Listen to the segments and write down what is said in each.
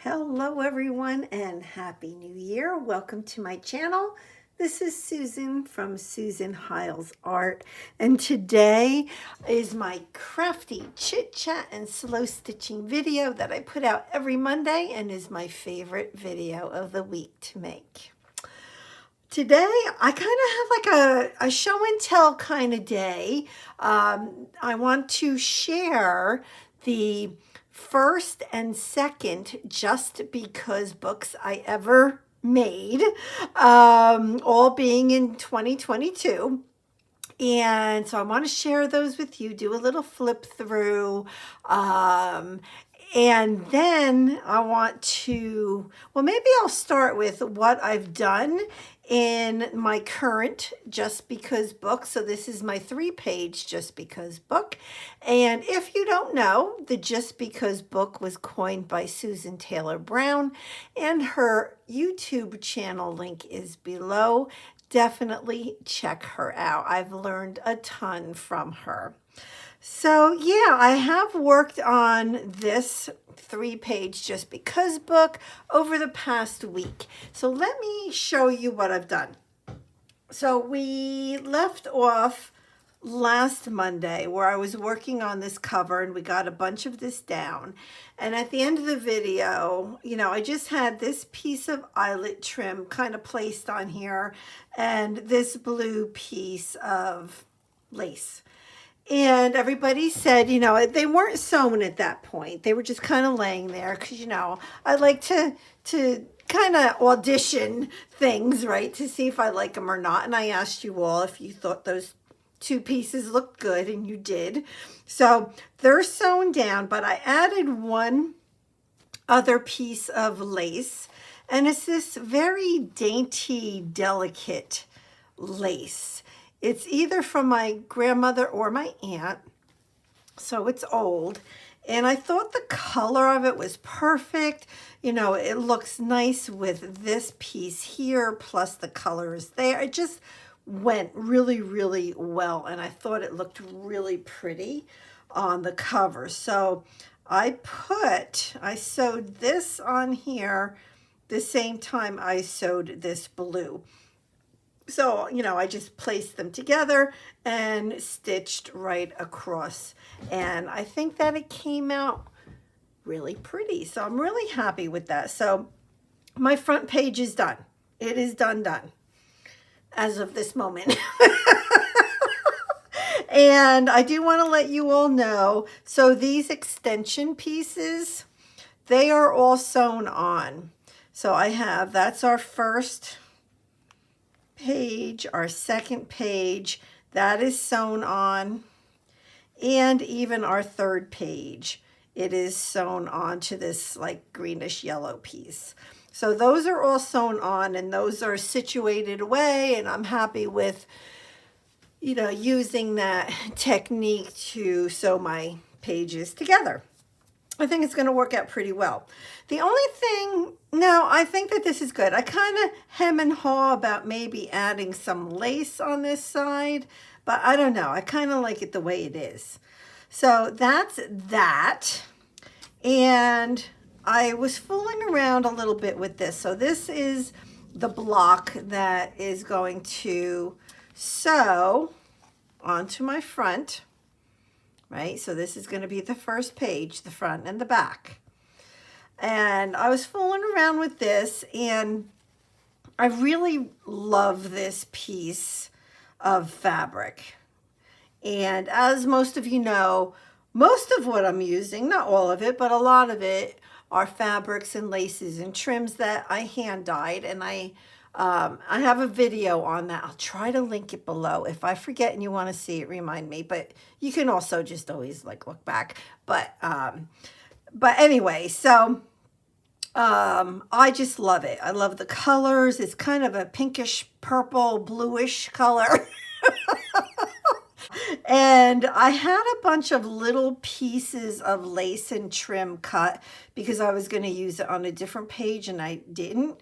Hello everyone and Happy New Year. Welcome to my channel. This is Susan from Susan Hiles Art, and today is my crafty chit chat and slow stitching video that I put out every Monday and is my favorite video of the week to make. Today, I kind of have like a show and tell kind of day. I want to share the first and second Just Because books I ever made, all being in 2022. And so I want to share those with you, do a little flip through. And then I want to, well, maybe I'll start with what I've done in my current Just Because book. So this is my 3-page Just Because book. And if you don't know, the Just Because book was coined by Susan Taylor Brown, and her YouTube channel link is below. Definitely check her out. I've learned a ton from her. So yeah, I have worked on this 3-page Just Because book over the past week. So let me show you what I've done. So we left off last Monday where I was working on this cover, and we got a bunch of this down. And at the end of the video, I just had this piece of eyelet trim kind of placed on here and this blue piece of lace. And everybody said, they weren't sewn at that point. They were just kind of laying there because, I like to kind of audition things, right, to see if I like them or not. And I asked you all if you thought those 2 pieces looked good, and you did. So they're sewn down, but I added one other piece of lace, and it's this very dainty, delicate lace. It's either from my grandmother or my aunt, so it's old. And I thought the color of it was perfect. It looks nice with this piece here, plus the color is there. It just went really, really well, and I thought it looked really pretty on the cover. So I sewed this on here the same time I sewed this blue. So, I just placed them together and stitched right across. And I think that it came out really pretty. So I'm really happy with that. So my front page is done. It is done as of this moment. And I do want to let you all know, so these extension pieces, they are all sewn on. So that's our first page, our second page, that is sewn on, and even our third page, it is sewn on to this like greenish yellow piece. So those are all sewn on, and those are situated away, and I'm happy with, using that technique to sew my pages together. I think it's going to work out pretty well. The only thing, no, I think that this is good. I kind of hem and haw about maybe adding some lace on this side, but I don't know. I kind of like it the way it is. So that's that. And I was fooling around a little bit with this. So this is the block that is going to sew onto my front. Right, so this is going to be the first page, the front and the back. And I was fooling around with this, and I really love this piece of fabric. And as most of you know, most of what I'm using, not all of it, but a lot of it, are fabrics and laces and trims that I hand dyed, and I have a video on that. I'll try to link it below. If I forget and you want to see it, remind me. But you can also just always look back. But anyway, so I just love it. I love the colors. It's kind of a pinkish, purple, bluish color. And I had a bunch of little pieces of lace and trim cut because I was going to use it on a different page, and I didn't.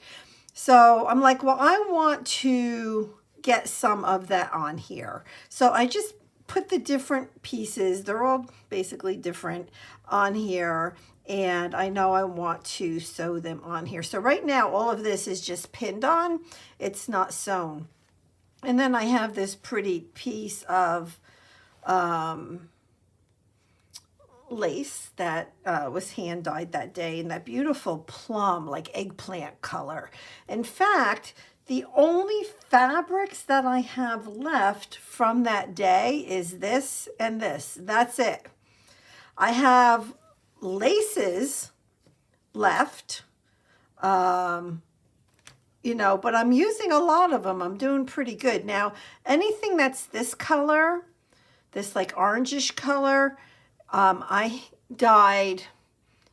So I'm like, well, I want to get some of that on here. So I just put the different pieces, they're all basically different, on here. and I know I want to sew them on here. So right now, all of this is just pinned on. It's not sewn. And then I have this pretty piece of lace that was hand dyed that day in that beautiful plum, like eggplant color. In fact, the only fabrics that I have left from that day is this and this. That's it. I have laces left, you know, but I'm using a lot of them. I'm doing pretty good. Now, anything that's this color, this like orangish color, I dyed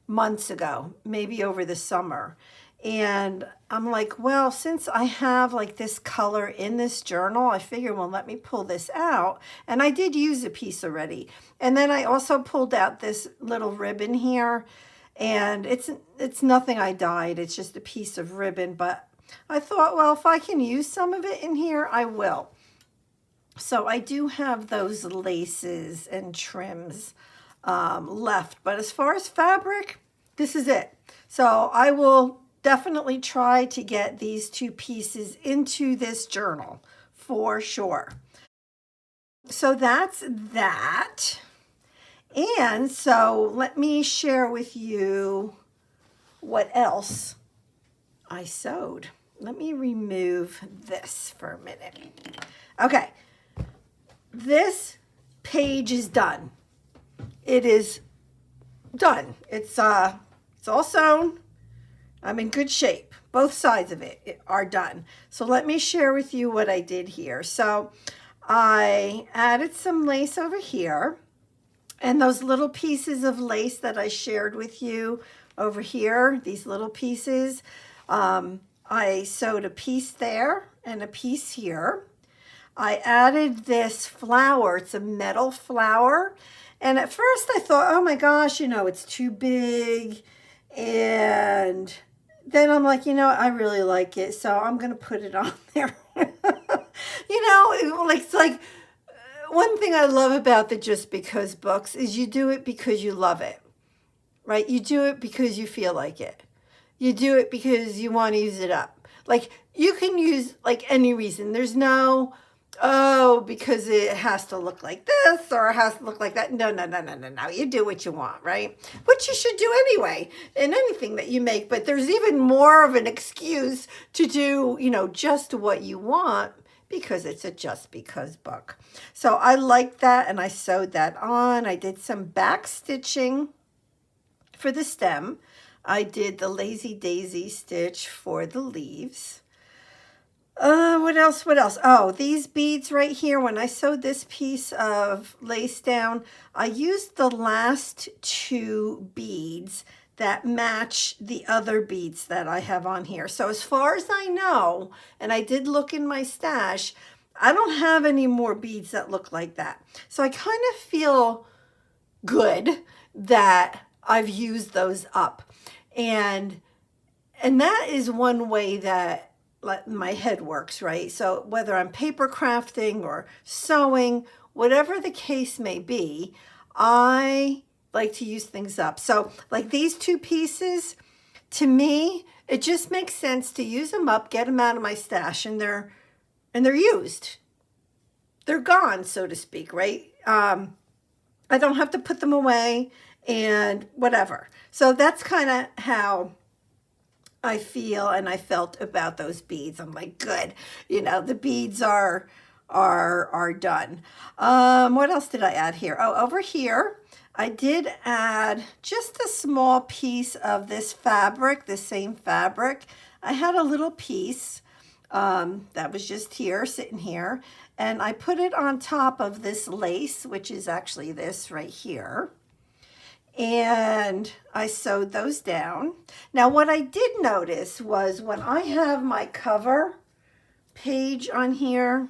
months ago, maybe over the summer. And I'm like, well, since I have like this color in this journal, I figured, well, let me pull this out. And I did use a piece already. And then I also pulled out this little ribbon here. And it's nothing I dyed. It's just a piece of ribbon. But I thought, well, if I can use some of it in here, I will. So I do have those laces and trims left. But as far as fabric, this is it. So I will definitely try to get these two pieces into this journal for sure. So that's that. And so let me share with you what else I sewed. Let me remove this for a minute. Okay, this page is done. It is done. It's all sewn. I'm in good shape. Both sides of it are done. So let me share with you what I did here. So I added some lace over here, and those little pieces of lace that I shared with you over here, these little pieces, I sewed a piece there and a piece here. I added this flower. It's a metal flower. And at first I thought, oh my gosh, you know, it's too big. And then I'm like, you know, I really like it, so I'm going to put it on there. You know, it's like one thing I love about the Just Because books is you do it because you love it, right? You do it because you feel like it. You do it because you want to use it up. Like, you can use, like, any reason. There's no, oh, because it has to look like this or it has to look like that. No. You do what you want, right? Which you should do anyway in anything that you make. But there's even more of an excuse to do, you know, just what you want because it's a Just Because book. So I like that, and I sewed that on. I did some back stitching for the stem. I did the Lazy Daisy stitch for the leaves. What else? Oh, these beads right here. When I sewed this piece of lace down, I used the last two beads that match the other beads that I have on here. So as far as I know, and I did look in my stash, I don't have any more beads that look like that. So I kind of feel good that I've used those up. And that is one way that my head works, right? So whether I'm paper crafting or sewing, whatever the case may be, I like to use things up. So like these two pieces, to me, it just makes sense to use them up, get them out of my stash, and they're used. They're gone, so to speak, right? I don't have to put them away and whatever. So that's kind of how I feel and I felt about those beads. I'm like, good, you know, the beads are done. What else did I add here? Oh, over here, I did add just a small piece of this fabric, the same fabric. I had a little piece that was just here, sitting here, and I put it on top of this lace, which is actually this right here. And I sewed those down. Now, what I did notice was when I have my cover page on here,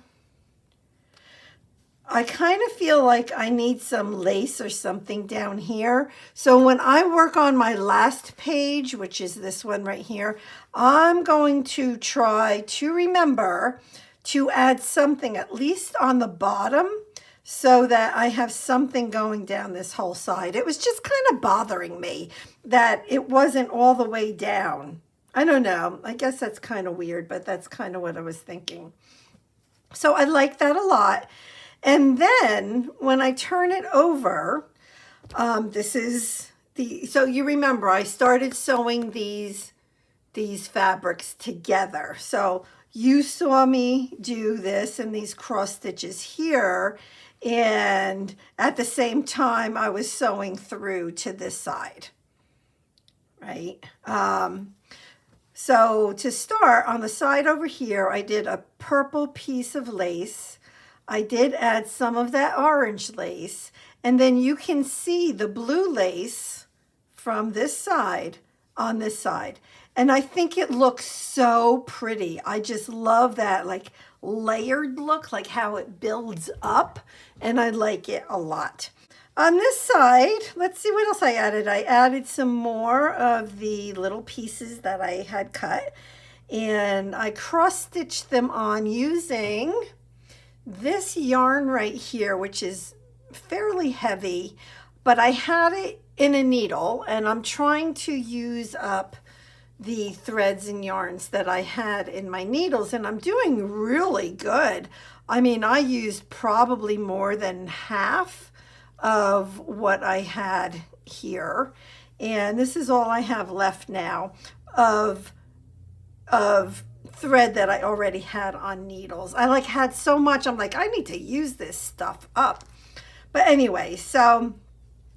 I kind of feel like I need some lace or something down here. So when I work on my last page, which is this one right here, I'm going to try to remember to add something at least on the bottom so that I have something going down this whole side. It was just kind of bothering me. that it wasn't all the way down. I don't know. I guess that's kind of weird, but that's kind of what I was thinking. So I like that a lot. And then when I turn it over, this is so you remember I started sewing these fabrics together. So you saw me do this and these cross stitches here, and at the same time I was sewing through to this side, right? So to start, on the side over here, I did a purple piece of lace. I did add some of that orange lace, and then you can see the blue lace from this side on this side. And I think it looks so pretty. I just love that like layered look, like how it builds up, and I like it a lot. On this side, let's see what else I added. I added some more of the little pieces that I had cut, and I cross-stitched them on using this yarn right here, which is fairly heavy, but I had it in a needle, and I'm trying to use up the threads and yarns that I had in my needles, and I'm doing really good. I mean, I used probably more than half of what I had here, and this is all I have left now of thread that I already had on needles. I like had so much, I'm like, I need to use this stuff up. But anyway, so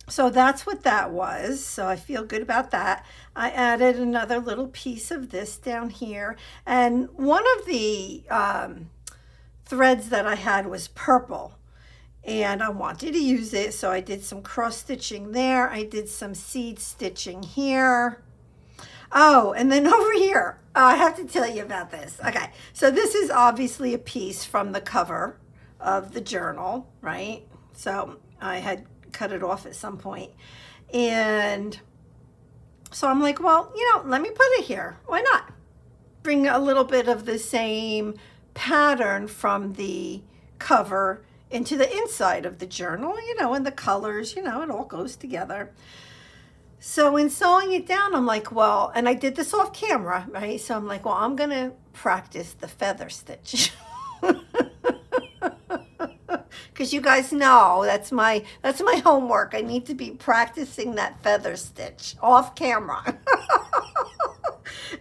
that's what that was. So I feel good about that. I added another little piece of this down here, and one of the threads that I had was purple, and I wanted to use it, so I did some cross stitching there. I did some seed stitching here. Oh, and then over here, I have to tell you about this. Okay, so this is obviously a piece from the cover of the journal, right? So I had cut it off at some point, and so I'm like, well, let me put it here. Why not? Bring a little bit of the same pattern from the cover into the inside of the journal, and the colors, it all goes together. So in sewing it down, I'm like, well, and I did this off camera, right? So I'm like, well, I'm going to practice the feather stitch. Because you guys know that's my homework. I need to be practicing that feather stitch off camera.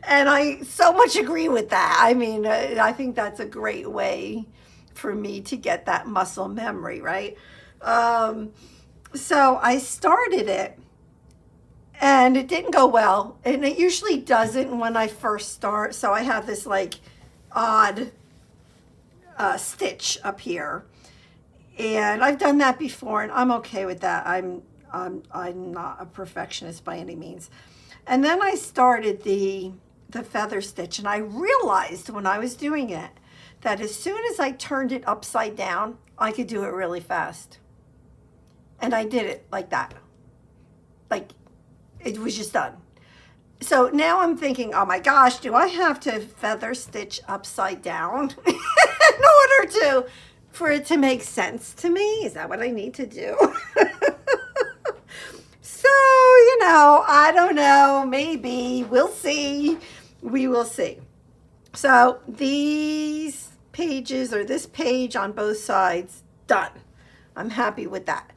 And I so much agree with that. I mean, I think that's a great way for me to get that muscle memory, right? So I started it, and it didn't go well, and it usually doesn't when I first start. So I have this like odd stitch up here, and I've done that before, and I'm okay with that. I'm not a perfectionist by any means. And then I started the feather stitch, and I realized when I was doing it that as soon as I turned it upside down, I could do it really fast. And I did it like that. Like, it was just done. So now I'm thinking, oh my gosh, do I have to feather stitch upside down in order for it to make sense to me? Is that what I need to do? So, I don't know, maybe, we'll see. We will see. So these pages, or this page on both sides, done. I'm happy with that.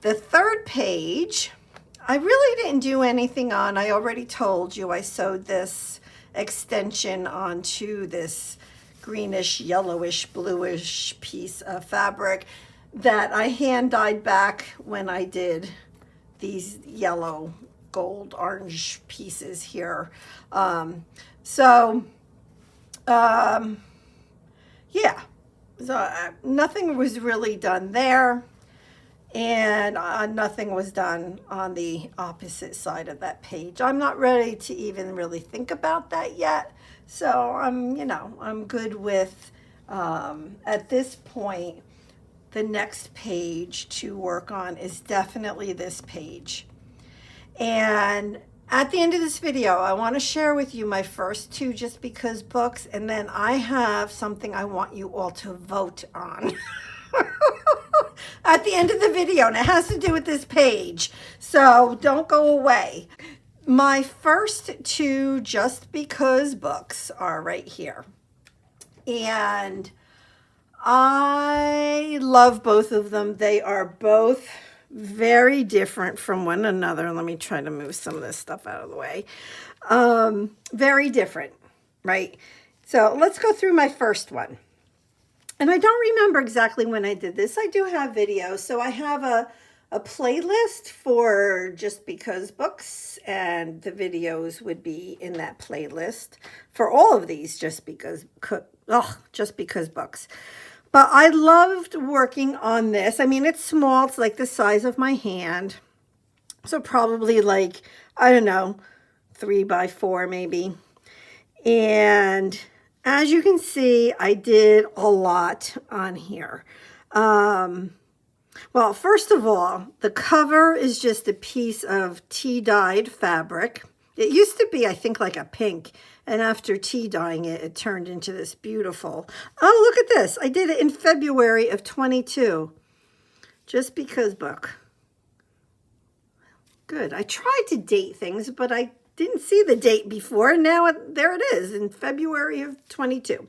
The third page, I really didn't do anything on. I already told you I sewed this extension onto this greenish, yellowish, bluish piece of fabric that I hand dyed back when I did these yellow, gold, orange pieces here. Yeah, so nothing was really done there, and nothing was done on the opposite side of that page. I'm not ready to even really think about that yet, so I'm good with, at this point, the next page to work on is definitely this page. And at the end of this video, I want to share with you my first two Just Because books, and then I have something I want you all to vote on at the end of the video, and it has to do with this page, so don't go away. my first two Just Because books are right here. And I love both of them. They are both very different from one another. Let me try to move some of this stuff out of the way. Very different, right? So let's go through my first one. And I don't remember exactly when I did this. I do have videos. So I have a playlist for Just Because books, and the videos would be in that playlist for all of these Just Because books. But I loved working on this. I mean, it's small. It's like the size of my hand. So probably like, I don't know, 3 by 4 maybe. And as you can see, I did a lot on here. Well, first of all, the cover is just a piece of tea-dyed fabric. It used to be, I think, like a pink. And after tea dyeing it, it turned into this beautiful. Oh, look at this. I did it in February of 22. Just Because book. Good. I tried to date things, but I didn't see the date before. And now there it is in February of 22.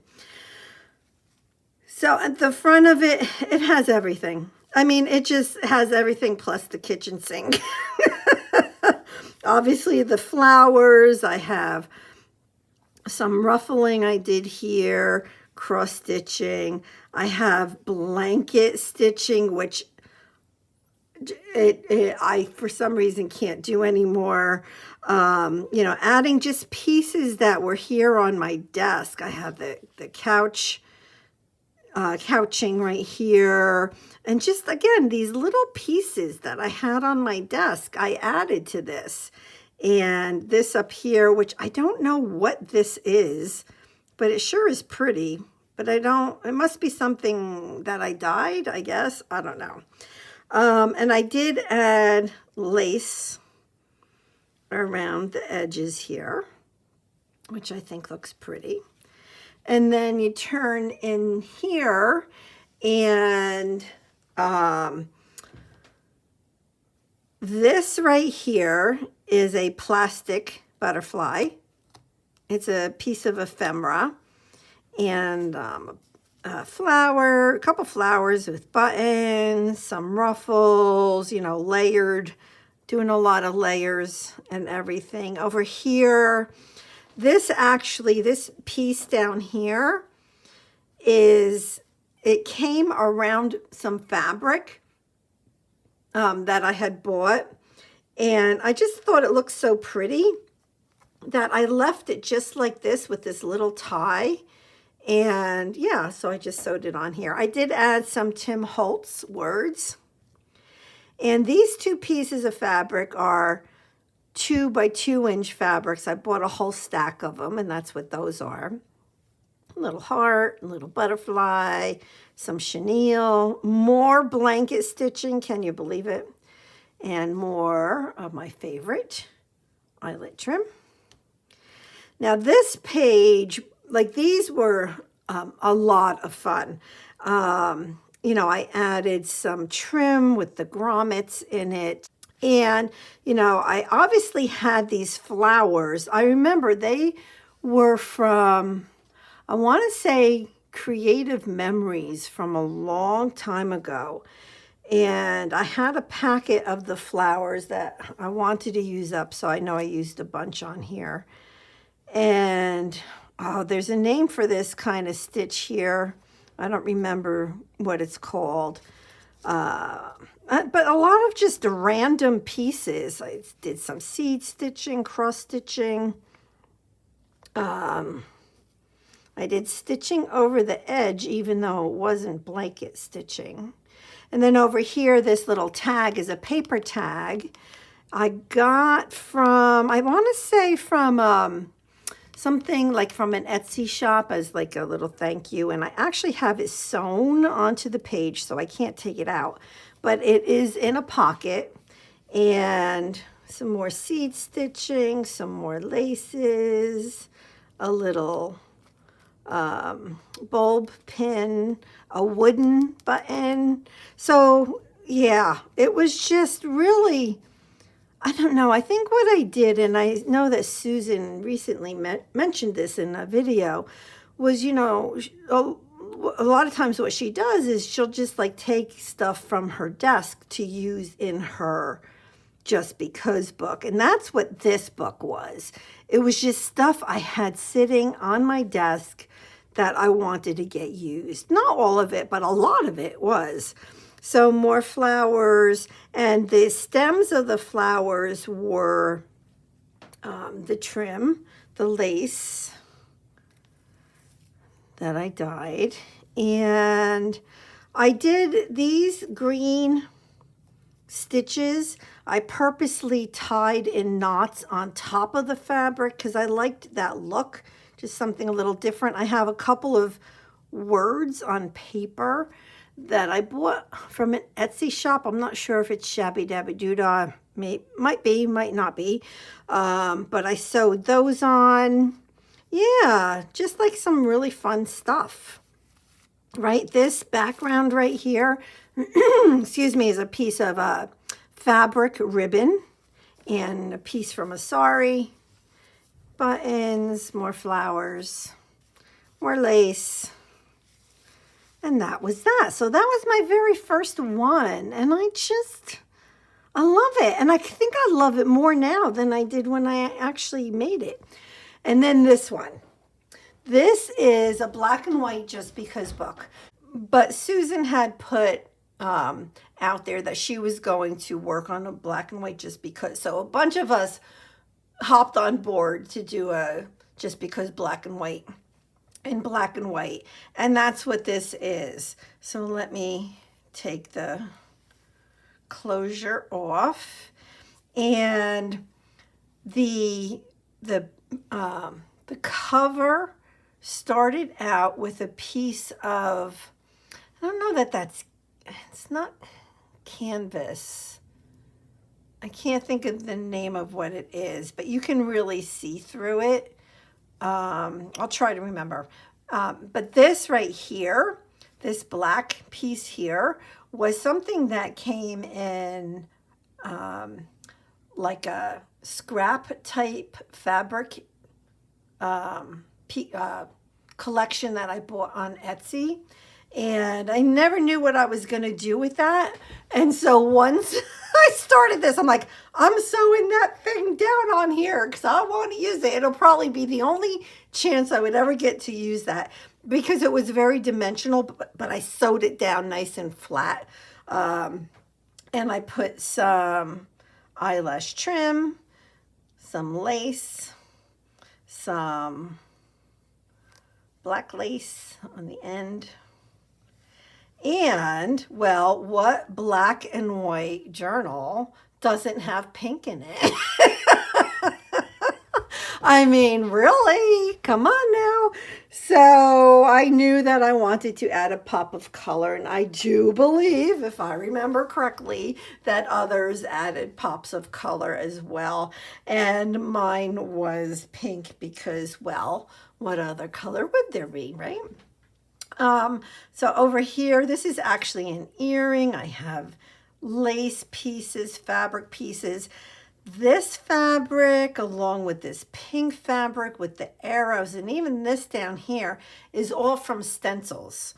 So at the front of it, it has everything. I mean, it just has everything plus the kitchen sink. Obviously, the flowers. I have some ruffling I did here, cross stitching. I have blanket stitching, which I for some reason can't do anymore. You know, adding just pieces that were here on my desk. I have the couch, couching right here. And just, again, these little pieces that I had on my desk, I added to this. And this up here, which I don't know what this is, but it sure is pretty. But I don't, it must be something that I dyed, I guess. I don't know. And I did add lace around the edges here, which I think looks pretty. And then you turn in here and this right here is a plastic butterfly. It's a piece of ephemera and a flower, a couple flowers with buttons, some ruffles, you know, layered, doing a lot of layers and everything. Over here, this piece down here it came around some fabric that I had bought. And I just thought it looked so pretty that I left it just like this with this little tie. And yeah, so I just sewed it on here. I did add some Tim Holtz words. And these two pieces of fabric are 2 by 2 inch fabrics. I bought a whole stack of them, and that's what those are. A little heart, a little butterfly, some chenille, more blanket stitching, can you believe it? And more of my favorite eyelet trim. Now this page, like these were a lot of fun. You know, I added some trim with the grommets in it. And, you know, I obviously had these flowers. I remember they were from, I want to say, Creative Memories from a long time ago. And I had a packet of the flowers that I wanted to use up, so I know I used a bunch on here. And, oh, there's a name for this kind of stitch here. I don't remember what it's called. But a lot of just random pieces. I did some seed stitching, cross stitching. I did stitching over the edge, even though it wasn't blanket stitching. And then over here, this little tag is a paper tag I got from, I want to say from something like from an Etsy shop as like a little thank you. And I actually have it sewn onto the page, so I can't take it out. But it is in a pocket. And some more seed stitching, some more laces, a little bulb pin, a wooden button. So yeah, it was just really, I don't know. I think what I did, and I know that Susan recently mentioned this in a video, was, a lot of times what she does is she'll just like take stuff from her desk to use in her Just Because book. And that's what this book was. It was just stuff I had sitting on my desk that I wanted to get used. Not all of it, but a lot of it was. So more flowers, and the stems of the flowers were the trim, the lace that I dyed. And I did these green stitches. I purposely tied in knots on top of the fabric because I liked that look, just something a little different. I have a couple of words on paper that I bought from an Etsy shop. I'm not sure if it's Shabby Dabby Doodah. Might be, might not be. But I sewed those on. Yeah, just like some really fun stuff. Right, this background right here, excuse me, is a piece of fabric ribbon and a piece from a sari. Buttons, more flowers, more lace. And that was that. So that was my very first one. And I love it. And I think I love it more now than I did when I actually made it. And then this one. This is a black and white Just Because book. But Susan had put out there that she was going to work on a black and white Just Because. So a bunch of us hopped on board to do a Just Because black and white. In black and white, and that's what this is. So let me take the closure off, and the cover started out with a piece of, I don't know it's not canvas. I can't think of the name of what it is, but you can really see through it. I'll try to remember. But this right here, this black piece here, was something that came in like a scrap type fabric collection that I bought on Etsy. And I never knew what I was going to do with that. And so once I started this, I'm like, I'm sewing that thing down on here because I want to use it. It'll probably be the only chance I would ever get to use that because it was very dimensional, but I sewed it down nice and flat. And I put some eyelash trim, some lace, some black lace on the end. And, well, what black and white journal doesn't have pink in it? I mean, really? Come on now. So I knew that I wanted to add a pop of color, and I do believe, if I remember correctly, that others added pops of color as well. And mine was pink because, well, what other color would there be, right? So over here, this is actually an earring. I have lace pieces, fabric pieces. This fabric, along with this pink fabric with the arrows, and even this down here is all from stencils.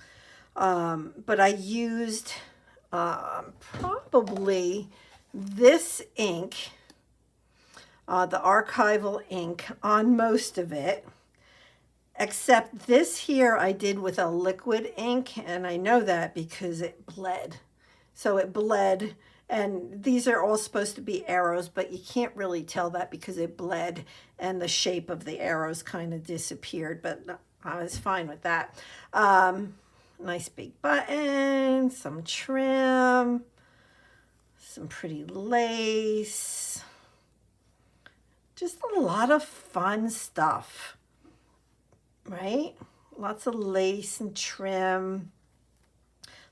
But I used probably this ink, the archival ink, on most of it. Except this here I did with a liquid ink, and I know that because it bled. So it bled, and these are all supposed to be arrows, but you can't really tell that because it bled and the shape of the arrows kind of disappeared, but I was fine with that. Nice big button, some trim, some pretty lace, just a lot of fun stuff. Right? Lots of lace and trim,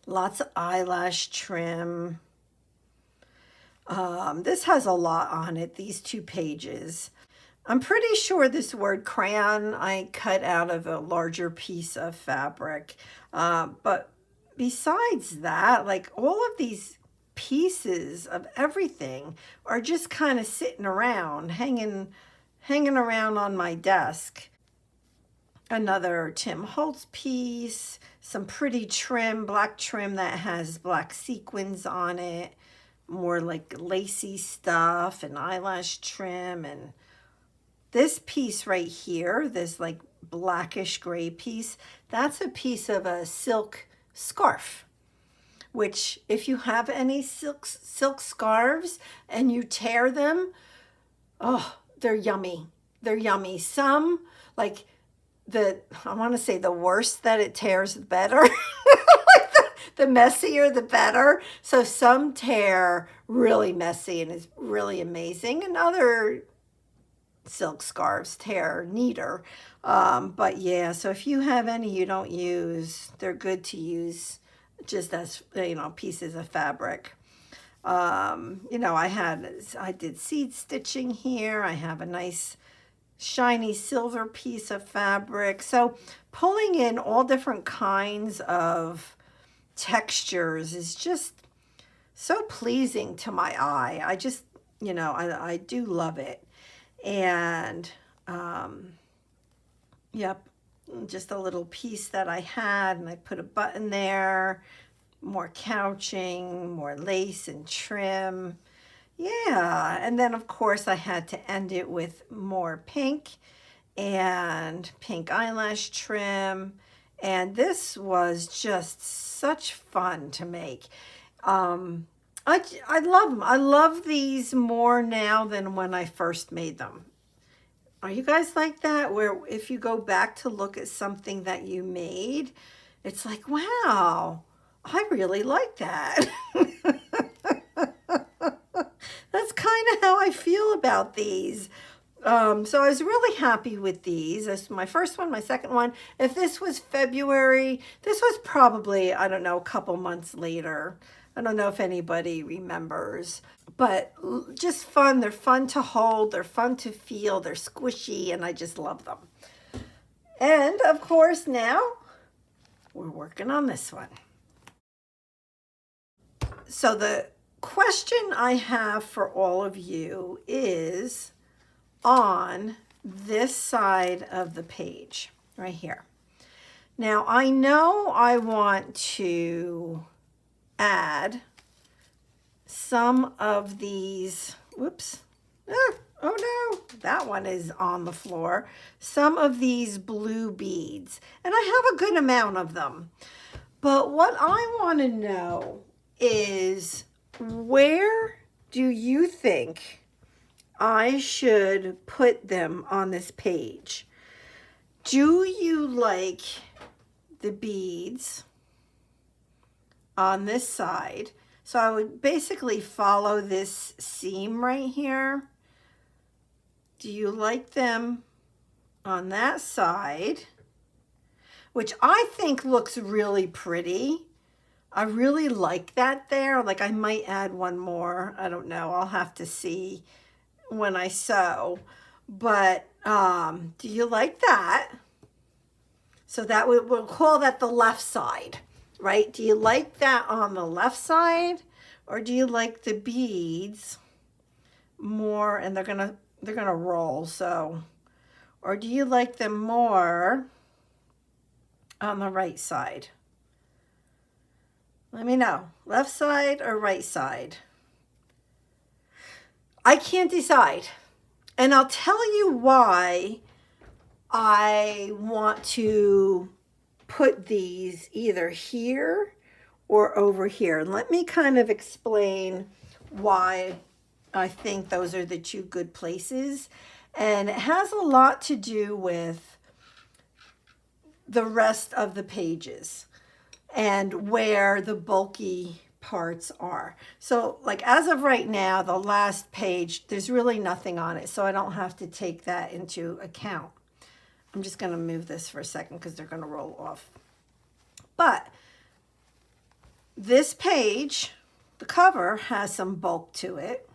lots of eyelash trim. This has a lot on it, these 2 pages. I'm pretty sure this word crayon I cut out of a larger piece of fabric. But besides that, like all of these pieces of everything are just kind of sitting around, hanging around on my desk. Another Tim Holtz piece, some pretty trim, black trim that has black sequins on it, more like lacy stuff and eyelash trim. And this piece right here, this like blackish gray piece, that's a piece of a silk scarf, which if you have any silk scarves and you tear them, oh, they're yummy. They're yummy. Some, like, I want to say the worse that it tears, the better. Like the messier, the better. So some tear really messy and is really amazing, and other silk scarves tear neater. But yeah, so if you have any you don't use, they're good to use just as, you know, pieces of fabric. You know, I did seed stitching here. I have a nice shiny silver piece of fabric. So pulling in all different kinds of textures is just so pleasing to my eye. I just, you know, I do love it. And yep, just a little piece that I had, and I put a button there, more couching, more lace and trim. Yeah, and then of course I had to end it with more pink and pink eyelash trim. And this was just such fun to make. I love them. I love these more now than when I first made them. Are you guys like that? Where if you go back to look at something that you made, it's like, wow, I really like that. That's kind of how I feel about these. So I was really happy with these. This is my first one, my second one. If this was February, this was probably, I don't know, a couple months later. I don't know if anybody remembers, but just fun. They're fun to hold. They're fun to feel. They're squishy, and I just love them. And of course, now we're working on this one. So the question I have for all of you is on this side of the page right here. Now I know I want to add some of these, whoops, oh no, that one is on the floor, some of these blue beads, and I have a good amount of them. But what I want to know is, where do you think I should put them on this page? Do you like the beads on this side? So I would basically follow this seam right here. Do you like them on that side, which I think looks really pretty? I really like that there. Like, I might add one more. I don't know. I'll have to see when I sew. But do you like that? So that we'll call that the left side, right? Do you like that on the left side, or do you like the beads more? And they're gonna roll. So, or do you like them more on the right side? Let me know. Left side or right side? I can't decide. And I'll tell you why I want to put these either here or over here. And let me kind of explain why I think those are the two good places. And it has a lot to do with the rest of the pages and where the bulky parts are. So like as of right now, the last page, there's really nothing on it. So I don't have to take that into account. I'm just going to move this for a second because they're going to roll off. But this page, the cover, has some bulk to it.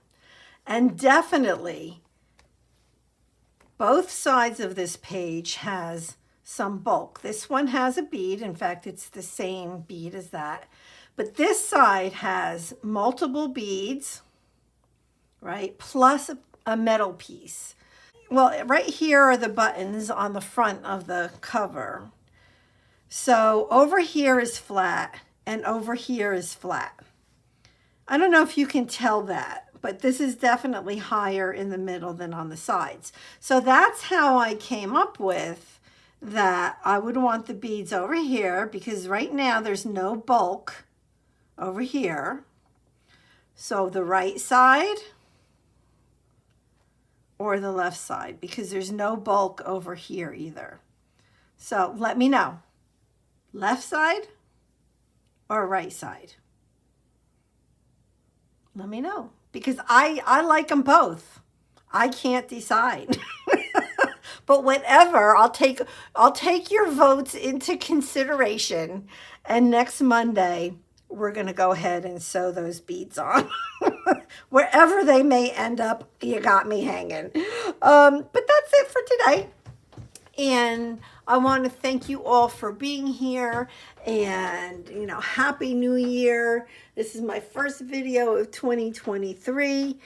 And definitely both sides of this page has some bulk. This one has a bead. In fact, it's the same bead as that. But this side has multiple beads, right? Plus a metal piece. Well, right here are the buttons on the front of the cover. So over here is flat and over here is flat. I don't know if you can tell that, but this is definitely higher in the middle than on the sides. So that's how I came up with that I would want the beads over here, because right now there's no bulk over here. So the right side or the left side, because there's no bulk over here either. So let me know, left side or right side. Let me know, because I like them both. I can't decide. But whatever, I'll take your votes into consideration, and next Monday we're going to go ahead and sew those beads on. Wherever they may end up, you got me hanging. But that's it for today. And I want to thank you all for being here, and, you know, Happy New Year. This is my first video of 2023,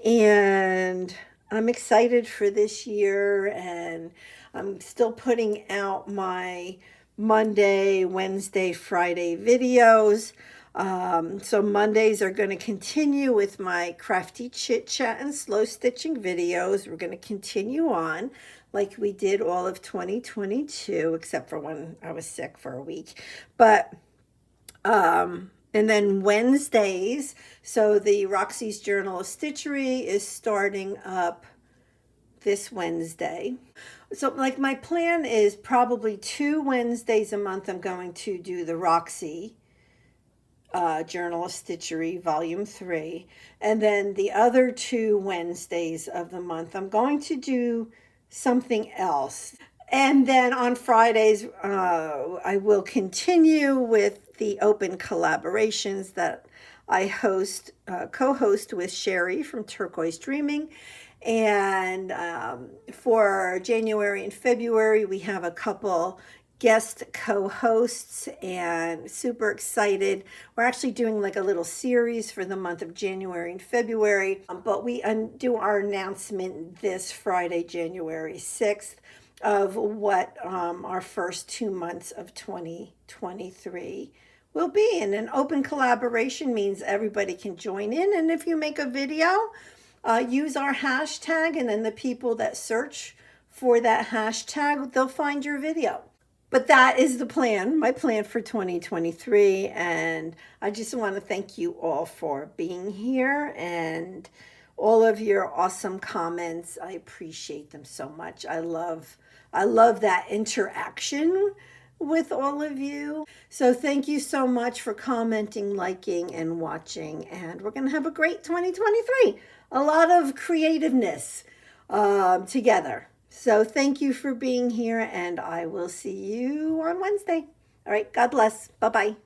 and I'm excited for this year, and I'm still putting out my Monday, Wednesday, Friday videos. So Mondays are going to continue with my Crafty Chit Chat and slow stitching videos. We're going to continue on like we did all of 2022, except for when I was sick for a week. But and then Wednesdays, so the Roxy's Journal of Stitchery is starting up this Wednesday. So like my plan is probably 2 Wednesdays a month I'm going to do the Roxy Journal of Stitchery Volume 3. And then the other 2 Wednesdays of the month I'm going to do something else. And then on Fridays, I will continue with the open collaborations that I co-host with Sherry from Turquoise Dreaming. And for January and February, we have a couple guest co-hosts, and super excited. We're actually doing like a little series for the month of January and February, but we do our announcement this Friday, January 6th, of what our first 2 months of 2023 will be. And an open collaboration means everybody can join in, and if you make a video, use our hashtag, and then the people that search for that hashtag, they'll find your video. But that is the plan, my plan for 2023. And I just want to thank you all for being here and all of your awesome comments. I appreciate them so much. I love that interaction with all of you. So thank you so much for commenting, liking, and watching. And we're going to have a great 2023. A lot of creativeness together. So thank you for being here, and I will see you on Wednesday. All right, God bless. Bye-bye.